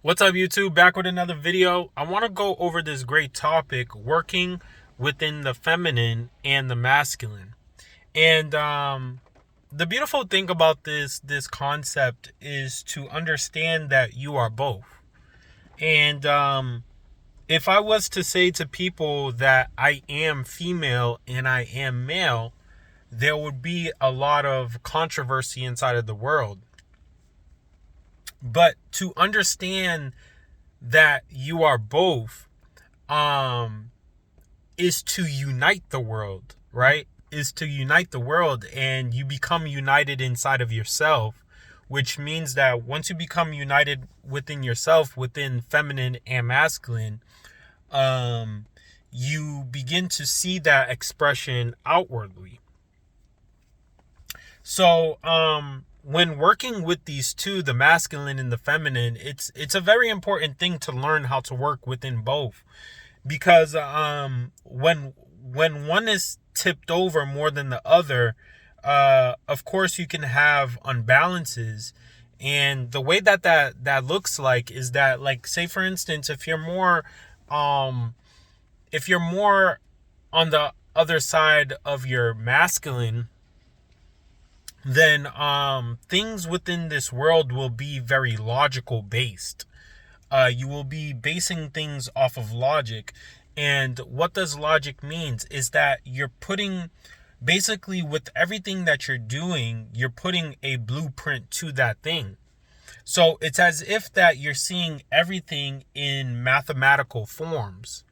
What's up, YouTube? Back with another video. I want to go over this great topic, working within the feminine and the masculine. And the beautiful thing about this concept is to understand that you are both. And if I was to say to people that I am female and I am male, there would be a lot of controversy inside of the world. But to understand that you are both um is to unite the world, right? Is to unite the world, and you become united inside of yourself, which means that once you become united within yourself, within feminine and masculine, um you begin to see that expression outwardly. So when working with these two, the masculine and the feminine, it's a very important thing to learn how to work within both, because when one is tipped over more than the other, of course you can have unbalances. And the way that looks like is that, like, say for instance, um if you're more on the other side of your masculine, then things within this world will be very logical based. You will be basing things off of logic. And what does logic means is that you're putting, basically, with everything that you're doing, you're putting a blueprint to that thing. So it's as if that you're seeing everything in mathematical forms,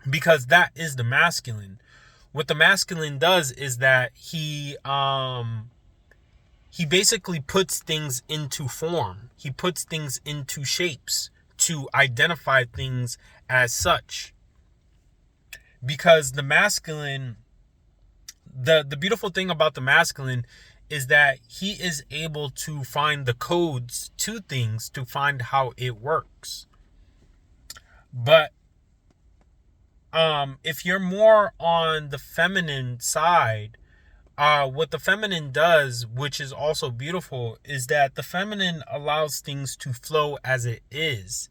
because that is the masculine. What the masculine does is that he basically puts things into form. He puts things into shapes to identify things as such. Because the masculine, the beautiful thing about the masculine is that he is able to find the codes to things, to find how it works. But if you're more on the feminine side, what the feminine does, which is also beautiful, is that the feminine allows things to flow as it is.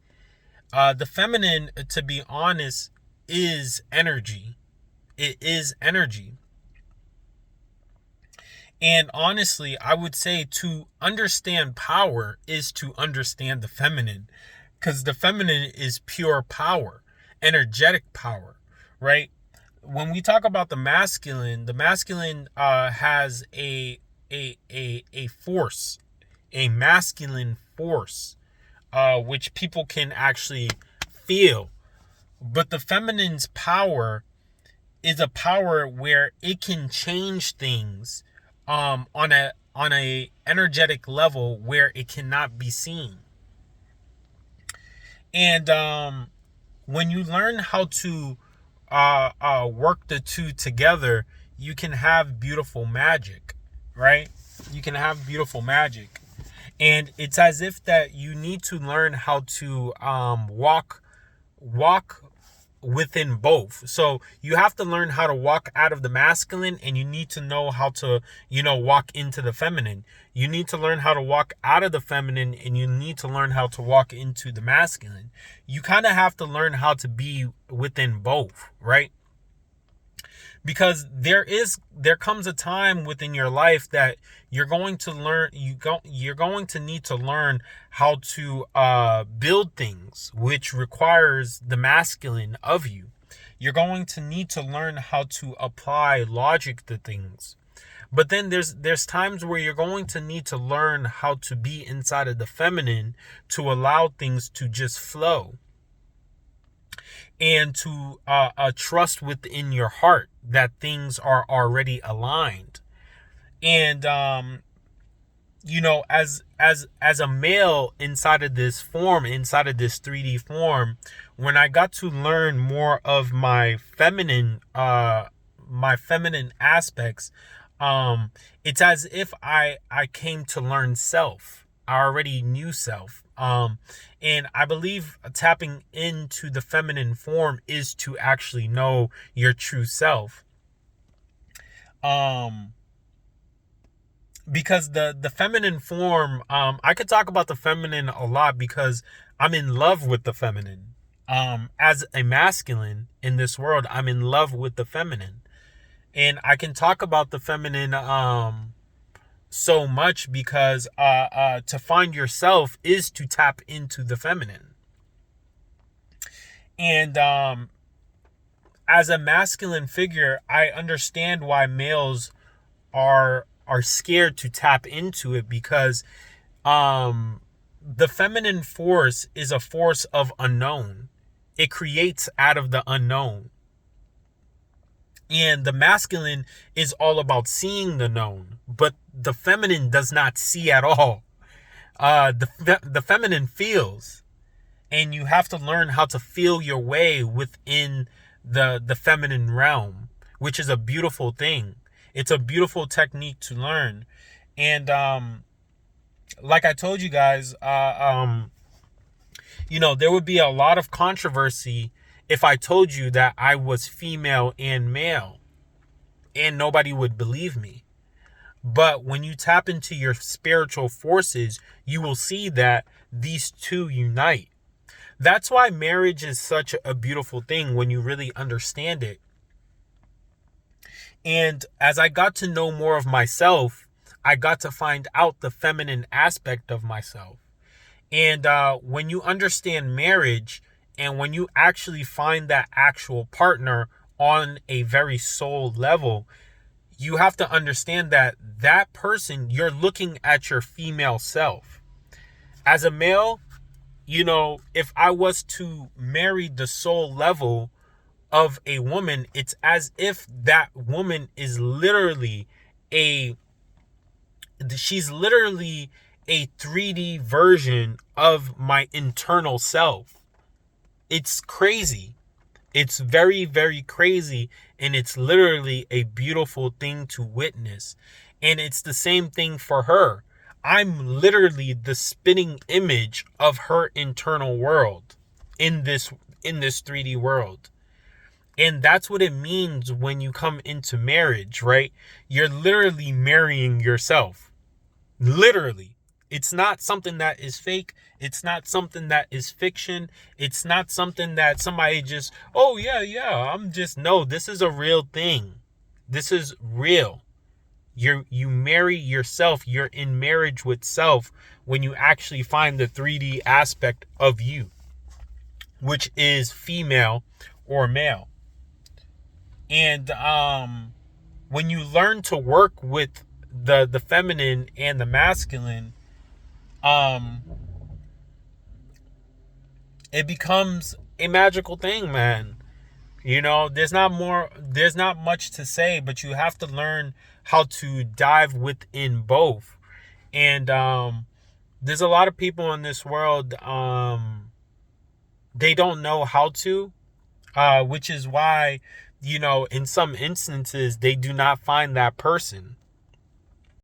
The feminine, to be honest, is energy. It is energy. And honestly, I would say to understand power is to understand the feminine, because the feminine is pure power, energetic power, right? When we talk about the masculine has a force, a masculine force, which people can actually feel. But the feminine's power is a power where it can change things on a energetic level where it cannot be seen. And when you learn how to work the two together, you can have beautiful magic, right? You can have beautiful magic. And it's as if that you need to learn how to walk within both. So you have to learn how to walk out of the masculine, and you need to know how to, walk into the feminine. You need to learn how to walk out of the feminine, and you need to learn how to walk into the masculine. You kind of have to learn how to be within both, right? Because there comes a time within your life that you're going to learn, you're going to need to learn how to build things, which requires the masculine of you. You're going to need to learn how to apply logic to things. But then there's times where you're going to need to learn how to be inside of the feminine, to allow things to just flow, and to trust within your heart that things are already aligned. And as a male inside of this form, inside of this 3D form, when I got to learn more of my feminine aspects, it's as if I came to learn self. I already knew self. And I believe tapping into the feminine form is to actually know your true self. because the feminine form, I could talk about the feminine a lot because I'm in love with the feminine. As a masculine in this world, I'm in love with the feminine. And I can talk about the feminine so much because to find yourself is to tap into the feminine. And as a masculine figure, I understand why males are scared to tap into it, because the feminine force is a force of unknown. It creates out of the unknown. And the masculine is all about seeing the known, but the feminine does not see at all. The feminine feels, and you have to learn how to feel your way within the feminine realm, which is a beautiful thing. It's a beautiful technique to learn. And like I told you guys, there would be a lot of controversy if I told you that I was female and male, and nobody would believe me. But when you tap into your spiritual forces, you will see that these two unite. That's why marriage is such a beautiful thing when you really understand it. And as I got to know more of myself, I got to find out the feminine aspect of myself. And when you understand marriage, and when you actually find that actual partner on a very soul level, you have to understand that that person, you're looking at your female self. As a male, if I was to marry the soul level of a woman, it's as if that woman is she's literally a 3D version of my internal self. It's crazy. It's very, very crazy. And it's literally a beautiful thing to witness. And it's the same thing for her. I'm literally the spinning image of her internal world in this 3D world. And that's what it means when you come into marriage, right? You're literally marrying yourself. Literally. It's not something that is fake. It's not something that is fiction. It's not something that somebody just, oh yeah, no, this is a real thing. This is real. You marry yourself. You're in marriage with self when you actually find the 3D aspect of you, which is female or male. And when you learn to work with the feminine and the masculine, it becomes a magical thing, man. There's not much to say, but you have to learn how to dive within both. And there's a lot of people in this world, they don't know how to, which is why, in some instances, they do not find that person.